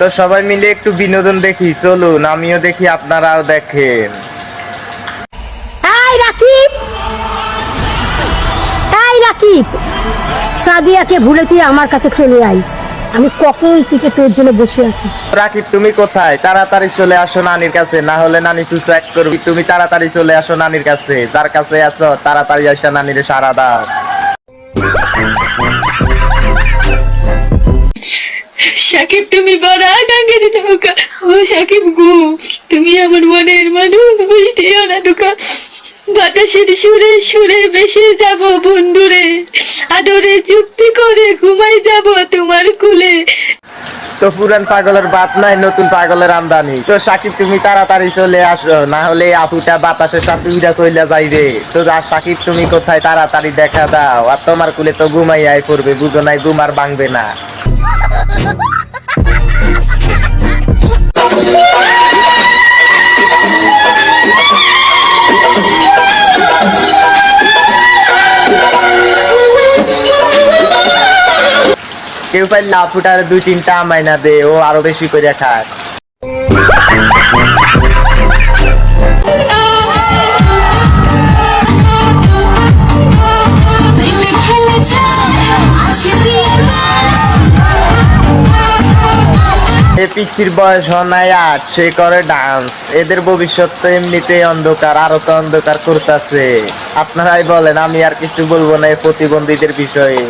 তো সবাই মিলে একটু বিনোদন দেখি, চলুন আমিও দেখি আপনারাও দেখেন। এই রাকিব, এই রাকিব, সাদিয়াকে ভুলে দিয়ে আমার কাছে চলে আয়। আমি কখন থেকে তোর জন্য বসে আছি। রাকিব তুমি কোথায়? তাড়াতাড়ি চলে আসো নানির কাছে, না হলে নানি সুসাইড করবি। তুমি তাড়াতাড়ি চলে আসো নানির কাছে, যার কাছে আছো তাড়াতাড়ি আসা নানিরে সারা দাও। সাকিব তুমি বড় আকাঙ্ক্ষিত ঢোকা। ও সাকিব গো, তুমি আমার মনের মানুষ, বুঝতেও না ঢোকা। বাতাসের সুরে সুরে বেশি যাব বন্ধুরে, আদরে চুক্তি করে ঘুমাই যাব তোমার কুলে। তো পুরান পাগলের বাত নাই, নতুন পাগলের আমদানি। তো সাকিব তুমি তাড়াতাড়ি চলে আসো, না হলে আপুটা বাতাসের সাথে উড়া চলে যাইবে। তো যা সাকিব তুমি কোথায়, তাড়াতাড়ি দেখা দাও। আর তোমার কুলে তো ঘুমাই আই পড়বে, বুঝো নাই ঘুম আর ভাঙবে না। কেউ পাইলে আপুটার 2-3টা মাইনা দে, ও আরো বেশি করে খায়। এ পিচ্চির বয়স হয় 8, সে করে ডান্স। এদের ভবিষ্যৎ তো এমনিতেই অন্ধকার, আরো তো অন্ধকার করতেছে। আপনারাই বলেন, আমি আর কিছু বলবো না এই প্রতিবন্ধীদের বিষয়ে।